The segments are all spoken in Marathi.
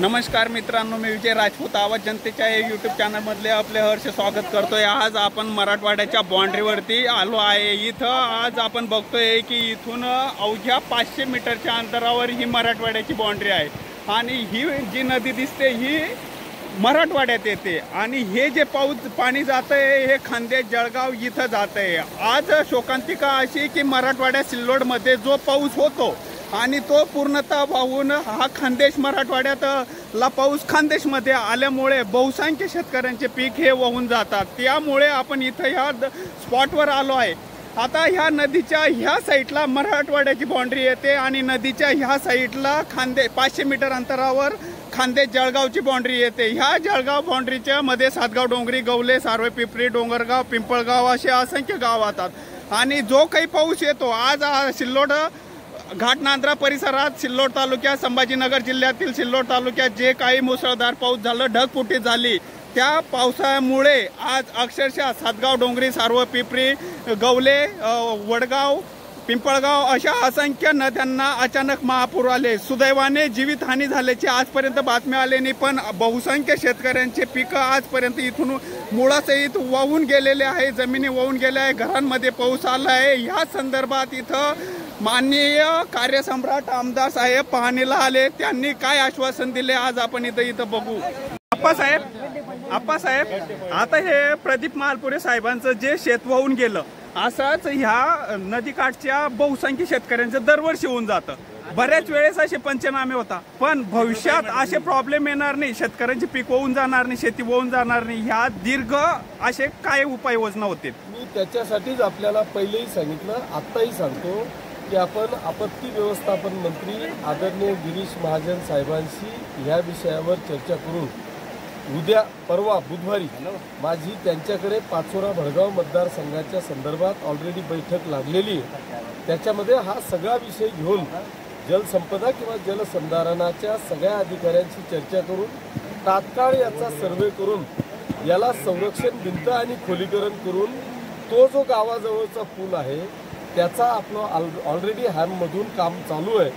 नमस्कार मित्रांनो, मी विजय राजपूत आवाज जनतेच्या या यूट्यूब चॅनलमधले आपले हर्ष स्वागत करतोय। आज आपण मराठवाड्याच्या बाउंड्रीवरती आलो आहे। इथं आज आपण बघतोय की इथून अवघ्या 500 मीटरच्या अंतरावर ही मराठवाड्याची बाउंड्री आहे आणि ही जी नदी दिसते ही मराठवाड्यात येते आणि हे जे पाणी जातंय हे खान्देश जळगाव इथं जातंय। आज शोकांतिका अशी की मराठवाड्यात सिल्लोडमध्ये जो पाऊस होतो आणि तो पूर्णतः वाहून हा खान्देश मराठवाड्यात ला पाऊस खान्देशमध्ये आल्यामुळे बहुसंख्य शेतकऱ्यांचे पीक हे वाहून जातात। त्यामुळे आपण इथं ह्या स्पॉटवर आलो आहे। आता ह्या नदीच्या ह्या साईडला मराठवाड्याची बाउंड्री येते आणि नदीच्या ह्या साईडला 500 मीटर अंतरावर खान्देश जळगावची बाउंड्री येते। ह्या जळगाव बाउंड्रीच्या मध्ये सातगाव डोंगरी, गवले, सारवे, पिपरी, डोंगरगाव, पिंपळगाव असे असंख्य गाव येतात आणि जो काही पाऊस येतो आज सिल्लोड घाटनांद्रा परिसरात, सिल्लोड तालुक्यात, संभाजीनगर जिल्ह्यातील सिल्लोड तालुक्यात जे काही मुसळधार पाऊस झालं, ढगफुटी झाली, त्या पावसामुळे आज अक्षरशः सातगाव डोंगरी, सारव, पिपरी, गवले, वडगाव, पिंपळगाव अशा असंख्य नद्यांना अचानक महापूर आले। सुदैवाने जीवितहानी झाल्याची आजपर्यंत बातम्या आली नाही, पण बहुसंख्य शेतकऱ्यांचे पिकं आजपर्यंत इथून मुळासहित वाहून गेलेले आहे, जमिनी वाहून गेल्या आहे, घरांमध्ये पाऊस आला आहे। ह्या संदर्भात इथं माननीय कार्यसम्राट आमदार साहेब पाहणीला आले। त्यांनी काय आश्वासन दिले आज आपण इथं बघू। आप्पासाहेब, आता हे प्रदीप मालपुरे साहेबांचं जे शेत वाहून गेलं, असंच ह्या नदीकाठच्या बहुसंख्य शेतकऱ्यांचं दरवर्षी होऊन जातं। बऱ्याच वेळेस असे पंचनामे होता, पण भविष्यात असे प्रॉब्लेम येणार नाही, शेतकऱ्यांची पीक वाहून जाणार नाही, शेती वाहून जाणार नाही, ह्या दीर्घ असे काय उपाययोजना होतील? मी त्याच्यासाठीच आपल्याला पहिलेही सांगितलं, आत्ताही सांगतो की आपण आपत्ती व्यवस्थापन मंत्री आदरणीय गिरीश महाजन साहेबांशी ह्या विषयावर चर्चा करून उद्या परवा बुधवारी माझी त्यांच्याकडे पाचोरा भडगाव मतदारसंघाच्या संदर्भात ऑलरेडी बैठक लागलेली आहे। त्याच्यामध्ये हा सगळा विषय घेऊन जलसंपदा किंवा जलसंधारणाच्या सगळ्या अधिकाऱ्यांशी चर्चा करून तात्काळ याचा सर्वे करून याला संरक्षण भिंत आणि खोलीकरण करून तो जो गावाजवळचा पूल आहे त्याचा आपलं ऑलरेडी हॅममधून काम चालू आहे।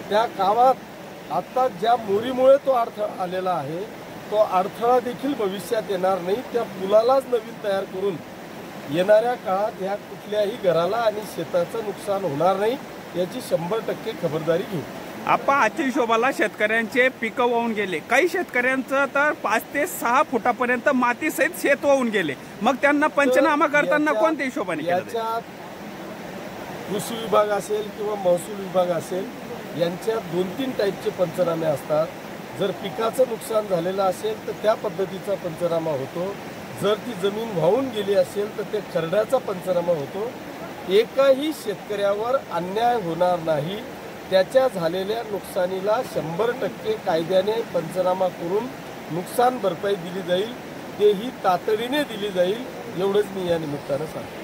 त्या कामात आता ज्या मोरीमुळे तो अडथळा आलेला आहे तो अडथळा देखील भविष्यात येणार नाही, त्या पुलालाच नवीन तयार करून येणाऱ्या काळात ह्या कुठल्याही घराला आणि शेताचं नुकसान होणार नाही याची 100% खबरदारी घेऊ। आपण आजच्या हिशोबाला शेतकऱ्यांचे पिकं वाहून गेले, काही शेतकऱ्यांचं तर 5 ते 6 फुटापर्यंत मातीसहित शेत वाहून गेले, मग त्यांना पंचनामा करताना कोणत्या हिशोबाने याच्यात कृषी विभाग असेल किंवा महसूल विभाग असेल यांच्या 2-3 टाईपचे पंचनामे असतात। जर पिकाचं नुकसान झालेलं असेल तर त्या पद्धतीचा पंचनामा होतो, जर ती जमीन वाहून गेली असेल तर ते खरड्याचा पंचनामा होतो। एकाही शेतकऱ्यावर अन्याय होणार नाही, त्याच्या झालेल्या नुकसानीला 100% कायद्याने पंचनामा करून नुकसान भरपाई दिली जाईल, तेही तातडीने दिली जाईल, एवढंच मी या निमित्तानं सांगतो।